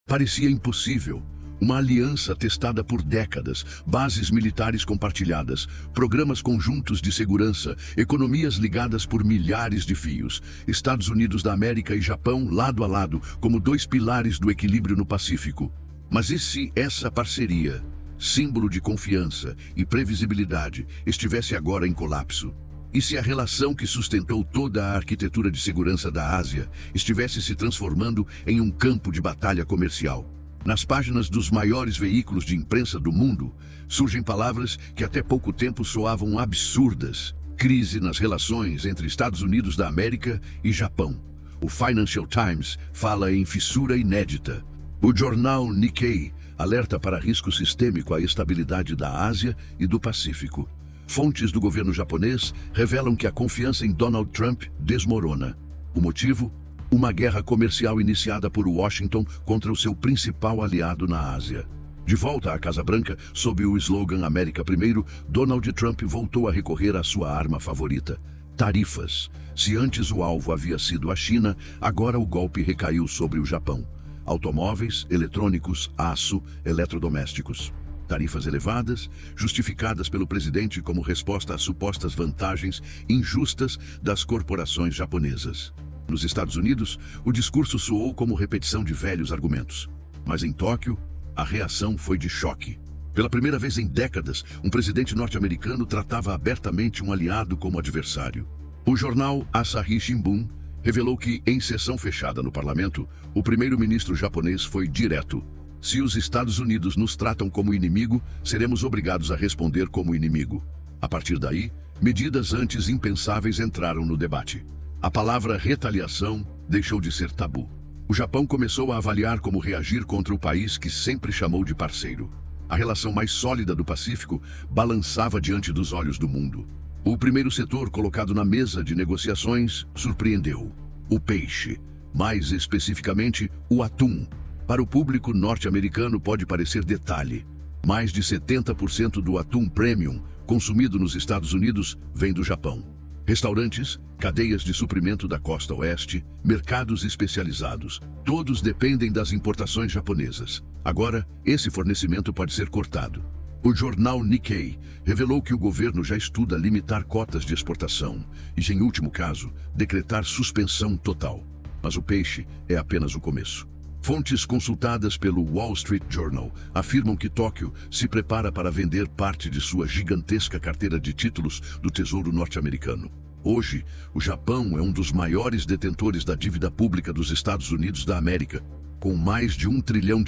Parecia impossível. Uma aliança testada por décadas, bases militares compartilhadas, programas conjuntos de segurança, economias ligadas por milhares de fios. Estados Unidos da América e Japão lado a lado, como dois pilares do equilíbrio no Pacífico. Mas e se essa parceria, símbolo de confiança e previsibilidade, estivesse agora em colapso? E se a relação que sustentou toda a arquitetura de segurança da Ásia estivesse se transformando em um campo de batalha comercial? Nas páginas dos maiores veículos de imprensa do mundo, surgem palavras que até pouco tempo soavam absurdas. Crise nas relações entre Estados Unidos da América e Japão. O Financial Times fala em fissura inédita. O jornal Nikkei alerta para risco sistêmico à estabilidade da Ásia e do Pacífico. Fontes do governo japonês revelam que a confiança em Donald Trump desmorona. O motivo? Uma guerra comercial iniciada por Washington contra o seu principal aliado na Ásia. De volta à Casa Branca, sob o slogan América Primeiro, Donald Trump voltou a recorrer à sua arma favorita: tarifas. Se antes o alvo havia sido a China, agora o golpe recaiu sobre o Japão. Automóveis, eletrônicos, aço, eletrodomésticos. Tarifas elevadas, justificadas pelo presidente como resposta às supostas vantagens injustas das corporações japonesas. Nos Estados Unidos, o discurso soou como repetição de velhos argumentos. Mas em Tóquio, a reação foi de choque. Pela primeira vez em décadas, um presidente norte-americano tratava abertamente um aliado como adversário. O jornal Asahi Shimbun revelou que, em sessão fechada no parlamento, o primeiro-ministro japonês foi direto. Se os Estados Unidos nos tratam como inimigo, seremos obrigados a responder como inimigo. A partir daí, medidas antes impensáveis entraram no debate. A palavra retaliação deixou de ser tabu. O Japão começou a avaliar como reagir contra o país que sempre chamou de parceiro. A relação mais sólida do Pacífico balançava diante dos olhos do mundo. O primeiro setor colocado na mesa de negociações surpreendeu: o peixe, mais especificamente o atum. Para o público norte-americano pode parecer detalhe. Mais de 70% do atum premium consumido nos Estados Unidos vem do Japão. Restaurantes, cadeias de suprimento da costa oeste, mercados especializados, todos dependem das importações japonesas. Agora, esse fornecimento pode ser cortado. O jornal Nikkei revelou que o governo já estuda limitar cotas de exportação e, em último caso, decretar suspensão total. Mas o peixe é apenas o começo. Fontes consultadas pelo Wall Street Journal afirmam que Tóquio se prepara para vender parte de sua gigantesca carteira de títulos do Tesouro norte-americano. Hoje, o Japão é um dos maiores detentores da dívida pública dos Estados Unidos da América, com mais de $1 trilhão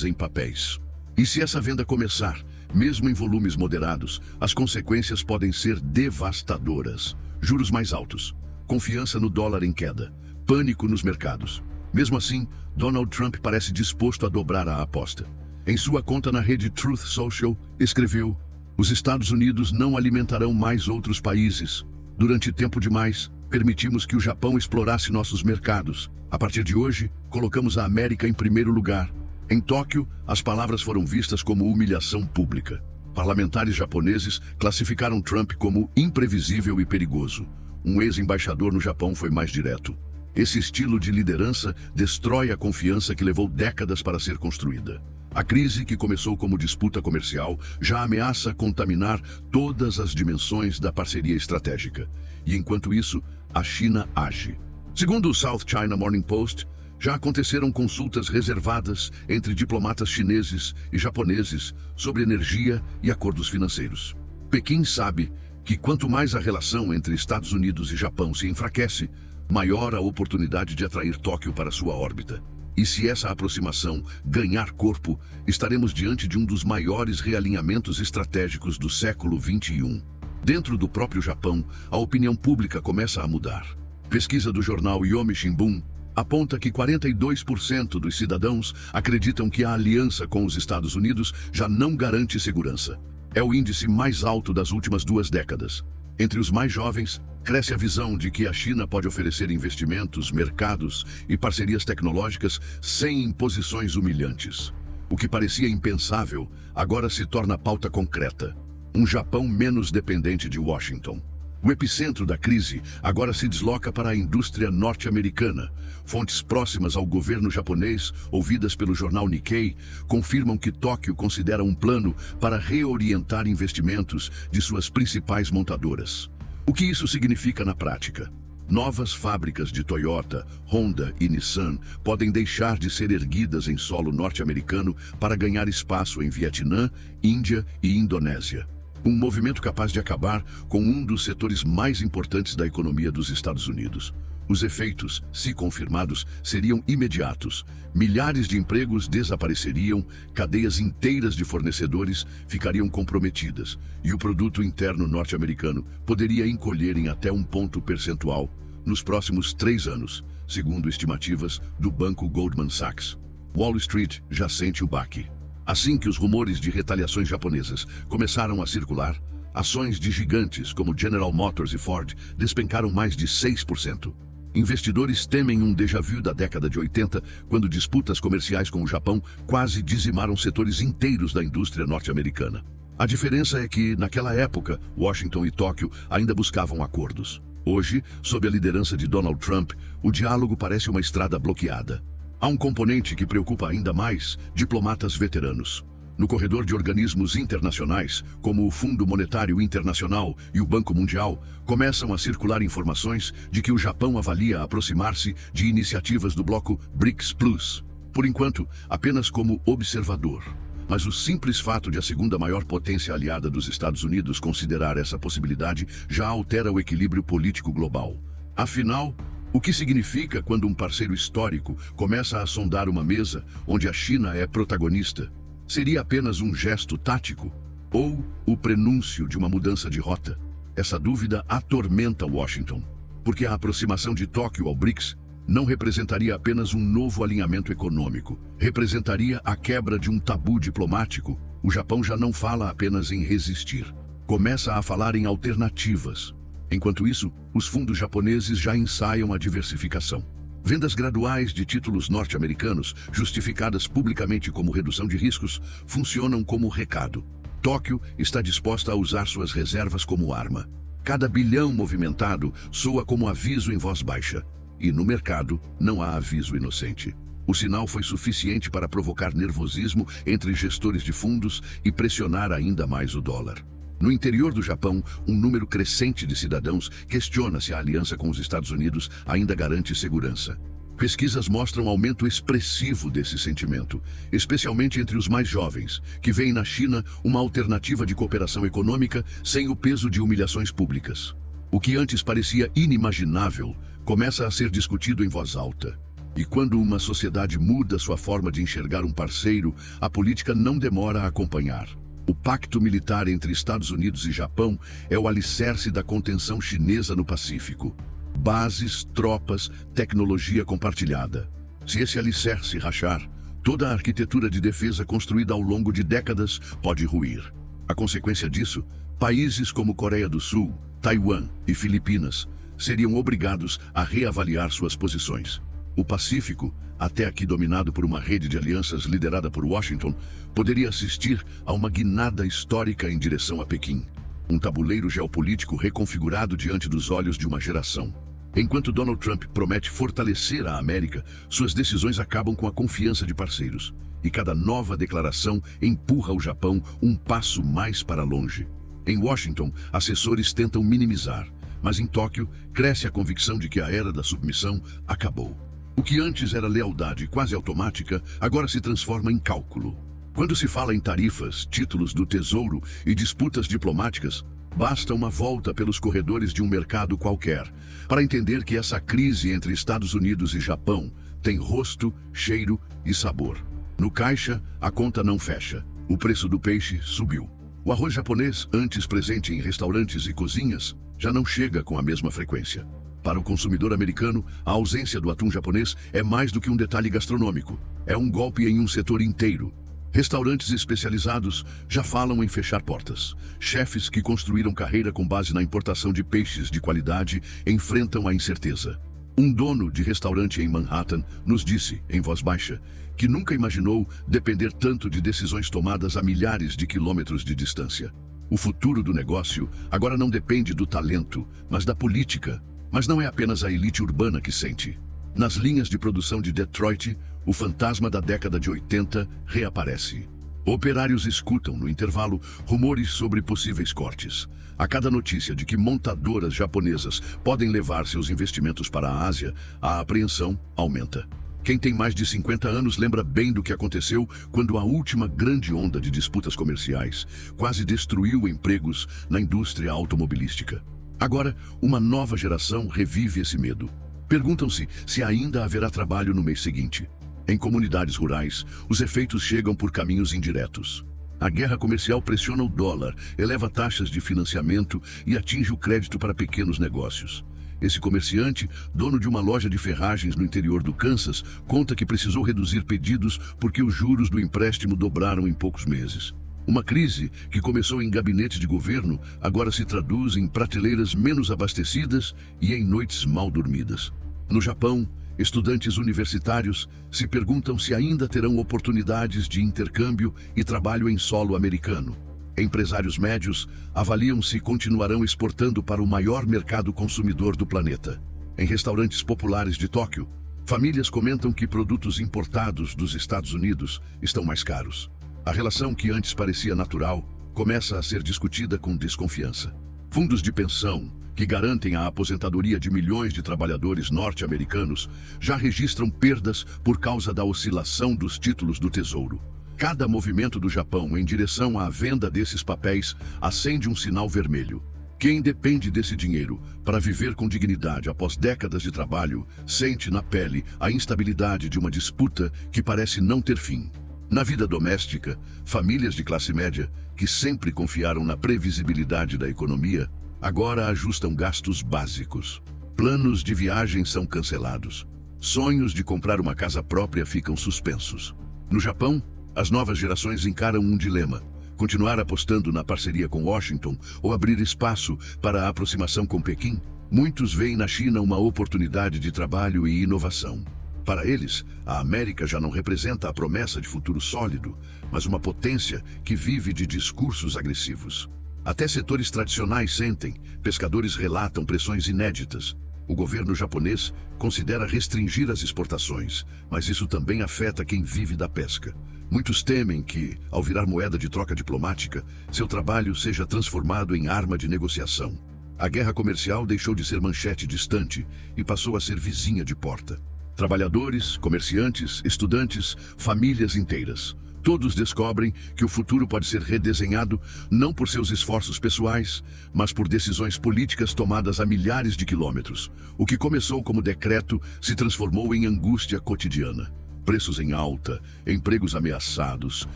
em papéis. E se essa venda começar, mesmo em volumes moderados, as consequências podem ser devastadoras. Juros mais altos, confiança no dólar em queda, pânico nos mercados. Mesmo assim, Donald Trump parece disposto a dobrar a aposta. Em sua conta na rede Truth Social, escreveu: "Os Estados Unidos não alimentarão mais outros países. Durante tempo demais, permitimos que o Japão explorasse nossos mercados. A partir de hoje, colocamos a América em primeiro lugar." Em Tóquio, as palavras foram vistas como humilhação pública. Parlamentares japoneses classificaram Trump como imprevisível e perigoso. Um ex-embaixador no Japão foi mais direto: "Esse estilo de liderança destrói a confiança que levou décadas para ser construída." A crise, que começou como disputa comercial, já ameaça contaminar todas as dimensões da parceria estratégica. E enquanto isso, a China age. Segundo o South China Morning Post, já aconteceram consultas reservadas entre diplomatas chineses e japoneses sobre energia e acordos financeiros. Pequim sabe que quanto mais a relação entre Estados Unidos e Japão se enfraquece, maior a oportunidade de atrair Tóquio para sua órbita. E se essa aproximação ganhar corpo, estaremos diante de um dos maiores realinhamentos estratégicos do século XXI. Dentro do próprio Japão, a opinião pública começa a mudar. Pesquisa do jornal Yomiuri Shimbun aponta que 42% dos cidadãos acreditam que a aliança com os Estados Unidos já não garante segurança. É o índice mais alto das últimas 2 décadas. Entre os mais jovens, cresce a visão de que a China pode oferecer investimentos, mercados e parcerias tecnológicas sem imposições humilhantes. O que parecia impensável, agora se torna pauta concreta. Um Japão menos dependente de Washington. O epicentro da crise agora se desloca para a indústria norte-americana. Fontes próximas ao governo japonês, ouvidas pelo jornal Nikkei, confirmam que Tóquio considera um plano para reorientar investimentos de suas principais montadoras. O que isso significa na prática? Novas fábricas de Toyota, Honda e Nissan podem deixar de ser erguidas em solo norte-americano para ganhar espaço em Vietnã, Índia e Indonésia. Um movimento capaz de acabar com um dos setores mais importantes da economia dos Estados Unidos. Os efeitos, se confirmados, seriam imediatos. Milhares de empregos desapareceriam, cadeias inteiras de fornecedores ficariam comprometidas e o produto interno norte-americano poderia encolher em até 1 ponto percentual nos próximos 3 anos, segundo estimativas do banco Goldman Sachs. Wall Street já sente o baque. Assim que os rumores de retaliações japonesas começaram a circular, ações de gigantes como General Motors e Ford despencaram mais de 6%. Investidores temem um déjà-vu da década de 80, quando disputas comerciais com o Japão quase dizimaram setores inteiros da indústria norte-americana. A diferença é que, naquela época, Washington e Tóquio ainda buscavam acordos. Hoje, sob a liderança de Donald Trump, o diálogo parece uma estrada bloqueada. Há um componente que preocupa ainda mais diplomatas veteranos. No corredor de organismos internacionais, como o Fundo Monetário Internacional e o Banco Mundial, começam a circular informações de que o Japão avalia aproximar-se de iniciativas do bloco BRICS Plus. Por enquanto, apenas como observador. Mas o simples fato de a segunda maior potência aliada dos Estados Unidos considerar essa possibilidade já altera o equilíbrio político global. Afinal, o que significa quando um parceiro histórico começa a sondar uma mesa onde a China é protagonista? Seria apenas um gesto tático? Ou o prenúncio de uma mudança de rota? Essa dúvida atormenta Washington, porque a aproximação de Tóquio ao BRICS não representaria apenas um novo alinhamento econômico, representaria a quebra de um tabu diplomático. O Japão já não fala apenas em resistir, começa a falar em alternativas. Enquanto isso, os fundos japoneses já ensaiam a diversificação. Vendas graduais de títulos norte-americanos, justificadas publicamente como redução de riscos, funcionam como recado. Tóquio está disposta a usar suas reservas como arma. Cada bilhão movimentado soa como aviso em voz baixa. E no mercado, não há aviso inocente. O sinal foi suficiente para provocar nervosismo entre gestores de fundos e pressionar ainda mais o dólar. No interior do Japão, um número crescente de cidadãos questiona se a aliança com os Estados Unidos ainda garante segurança. Pesquisas mostram aumento expressivo desse sentimento, especialmente entre os mais jovens, que veem na China uma alternativa de cooperação econômica sem o peso de humilhações públicas. O que antes parecia inimaginável começa a ser discutido em voz alta. E quando uma sociedade muda sua forma de enxergar um parceiro, a política não demora a acompanhar. O pacto militar entre Estados Unidos e Japão é o alicerce da contenção chinesa no Pacífico. Bases, tropas, tecnologia compartilhada. Se esse alicerce rachar, toda a arquitetura de defesa construída ao longo de décadas pode ruir. A consequência disso, países como Coreia do Sul, Taiwan e Filipinas seriam obrigados a reavaliar suas posições. O Pacífico, até aqui dominado por uma rede de alianças liderada por Washington, poderia assistir a uma guinada histórica em direção a Pequim. Um tabuleiro geopolítico reconfigurado diante dos olhos de uma geração. Enquanto Donald Trump promete fortalecer a América, suas decisões acabam com a confiança de parceiros. E cada nova declaração empurra o Japão um passo mais para longe. Em Washington, assessores tentam minimizar, mas em Tóquio, cresce a convicção de que a era da submissão acabou. O que antes era lealdade quase automática, agora se transforma em cálculo. Quando se fala em tarifas, títulos do tesouro e disputas diplomáticas, basta uma volta pelos corredores de um mercado qualquer para entender que essa crise entre Estados Unidos e Japão tem rosto, cheiro e sabor. No caixa, a conta não fecha. O preço do peixe subiu. O arroz japonês, antes presente em restaurantes e cozinhas, já não chega com a mesma frequência. Para o consumidor americano, a ausência do atum japonês é mais do que um detalhe gastronômico. É um golpe em um setor inteiro. Restaurantes especializados já falam em fechar portas. Chefes que construíram carreira com base na importação de peixes de qualidade enfrentam a incerteza. Um dono de restaurante em Manhattan nos disse, em voz baixa, que nunca imaginou depender tanto de decisões tomadas a milhares de quilômetros de distância. O futuro do negócio agora não depende do talento, mas da política. Mas não é apenas a elite urbana que sente. Nas linhas de produção de Detroit, o fantasma da década de 80 reaparece. Operários escutam, no intervalo, rumores sobre possíveis cortes. A cada notícia de que montadoras japonesas podem levar seus investimentos para a Ásia, a apreensão aumenta. Quem tem mais de 50 anos lembra bem do que aconteceu quando a última grande onda de disputas comerciais quase destruiu empregos na indústria automobilística. Agora, uma nova geração revive esse medo. Perguntam-se se ainda haverá trabalho no mês seguinte. Em comunidades rurais, os efeitos chegam por caminhos indiretos. A guerra comercial pressiona o dólar, eleva taxas de financiamento e atinge o crédito para pequenos negócios. Esse comerciante, dono de uma loja de ferragens no interior do Kansas, conta que precisou reduzir pedidos porque os juros do empréstimo dobraram em poucos meses. Uma crise que começou em gabinetes de governo agora se traduz em prateleiras menos abastecidas e em noites mal dormidas. No Japão, estudantes universitários se perguntam se ainda terão oportunidades de intercâmbio e trabalho em solo americano. Empresários médios avaliam se continuarão exportando para o maior mercado consumidor do planeta. Em restaurantes populares de Tóquio, famílias comentam que produtos importados dos Estados Unidos estão mais caros. A relação que antes parecia natural começa a ser discutida com desconfiança. Fundos de pensão, que garantem a aposentadoria de milhões de trabalhadores norte-americanos, já registram perdas por causa da oscilação dos títulos do Tesouro. Cada movimento do Japão em direção à venda desses papéis acende um sinal vermelho. Quem depende desse dinheiro para viver com dignidade após décadas de trabalho, sente na pele a instabilidade de uma disputa que parece não ter fim. Na vida doméstica, famílias de classe média, que sempre confiaram na previsibilidade da economia, agora ajustam gastos básicos. Planos de viagem são cancelados. Sonhos de comprar uma casa própria ficam suspensos. No Japão, as novas gerações encaram um dilema: continuar apostando na parceria com Washington ou abrir espaço para a aproximação com Pequim. Muitos veem na China uma oportunidade de trabalho e inovação. Para eles, a América já não representa a promessa de futuro sólido, mas uma potência que vive de discursos agressivos. Até setores tradicionais sentem, pescadores relatam pressões inéditas. O governo japonês considera restringir as exportações, mas isso também afeta quem vive da pesca. Muitos temem que, ao virar moeda de troca diplomática, seu trabalho seja transformado em arma de negociação. A guerra comercial deixou de ser manchete distante e passou a ser vizinha de porta. Trabalhadores, comerciantes, estudantes, famílias inteiras. Todos descobrem que o futuro pode ser redesenhado não por seus esforços pessoais, mas por decisões políticas tomadas a milhares de quilômetros. O que começou como decreto se transformou em angústia cotidiana. Preços em alta, empregos ameaçados,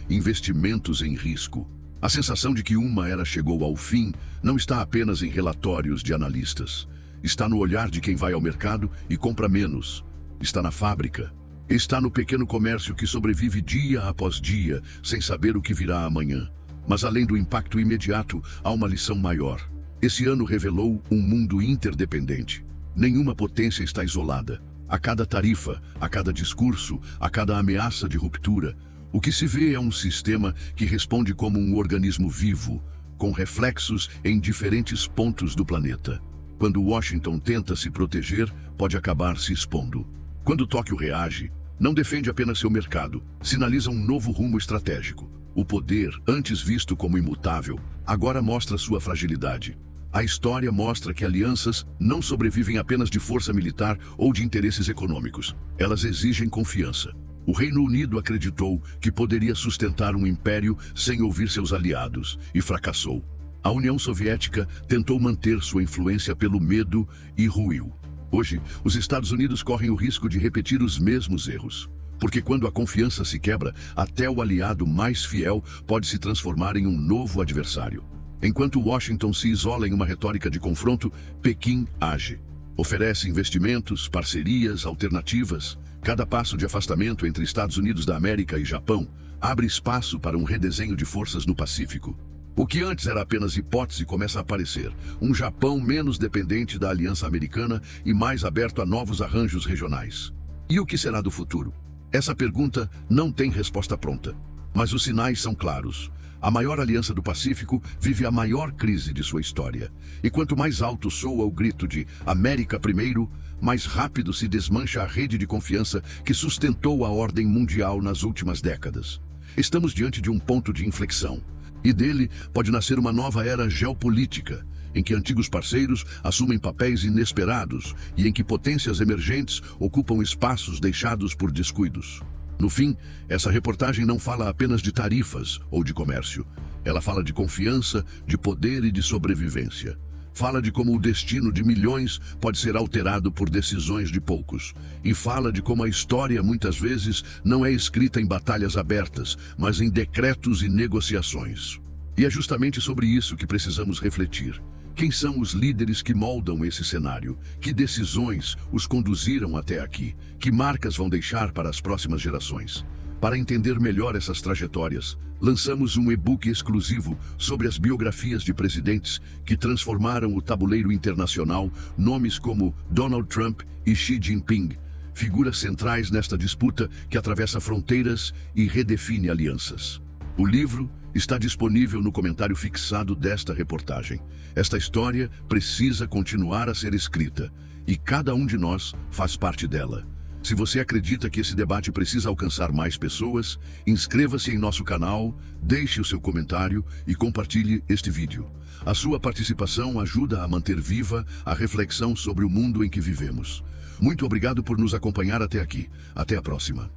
investimentos em risco. A sensação de que uma era chegou ao fim não está apenas em relatórios de analistas. Está no olhar de quem vai ao mercado e compra menos. Está na fábrica. Está no pequeno comércio que sobrevive dia após dia, sem saber o que virá amanhã. Mas além do impacto imediato, há uma lição maior. Esse ano revelou um mundo interdependente. Nenhuma potência está isolada. A cada tarifa, a cada discurso, a cada ameaça de ruptura, o que se vê é um sistema que responde como um organismo vivo, com reflexos em diferentes pontos do planeta. Quando Washington tenta se proteger, pode acabar se expondo. Quando Tóquio reage, não defende apenas seu mercado, sinaliza um novo rumo estratégico. O poder, antes visto como imutável, agora mostra sua fragilidade. A história mostra que alianças não sobrevivem apenas de força militar ou de interesses econômicos. Elas exigem confiança. O Reino Unido acreditou que poderia sustentar um império sem ouvir seus aliados, e fracassou. A União Soviética tentou manter sua influência pelo medo e ruiu. Hoje, os Estados Unidos correm o risco de repetir os mesmos erros. Porque quando a confiança se quebra, até o aliado mais fiel pode se transformar em um novo adversário. Enquanto Washington se isola em uma retórica de confronto, Pequim age. Oferece investimentos, parcerias, alternativas. Cada passo de afastamento entre Estados Unidos da América e Japão abre espaço para um redesenho de forças no Pacífico. O que antes era apenas hipótese começa a aparecer. Um Japão menos dependente da Aliança Americana e mais aberto a novos arranjos regionais. E o que será do futuro? Essa pergunta não tem resposta pronta. Mas os sinais são claros. A maior aliança do Pacífico vive a maior crise de sua história. E quanto mais alto soa o grito de América primeiro, mais rápido se desmancha a rede de confiança que sustentou a ordem mundial nas últimas décadas. Estamos diante de um ponto de inflexão. E dele pode nascer uma nova era geopolítica, em que antigos parceiros assumem papéis inesperados e em que potências emergentes ocupam espaços deixados por descuidos. No fim, essa reportagem não fala apenas de tarifas ou de comércio. Ela fala de confiança, de poder e de sobrevivência. Fala de como o destino de milhões pode ser alterado por decisões de poucos. E fala de como a história, muitas vezes, não é escrita em batalhas abertas, mas em decretos e negociações. E é justamente sobre isso que precisamos refletir. Quem são os líderes que moldam esse cenário? Que decisões os conduziram até aqui? Que marcas vão deixar para as próximas gerações? Para entender melhor essas trajetórias, lançamos um e-book exclusivo sobre as biografias de presidentes que transformaram o tabuleiro internacional, nomes como Donald Trump e Xi Jinping, figuras centrais nesta disputa que atravessa fronteiras e redefine alianças. O livro está disponível no comentário fixado desta reportagem. Esta história precisa continuar a ser escrita, e cada um de nós faz parte dela. Se você acredita que esse debate precisa alcançar mais pessoas, inscreva-se em nosso canal, deixe o seu comentário e compartilhe este vídeo. A sua participação ajuda a manter viva a reflexão sobre o mundo em que vivemos. Muito obrigado por nos acompanhar até aqui. Até a próxima.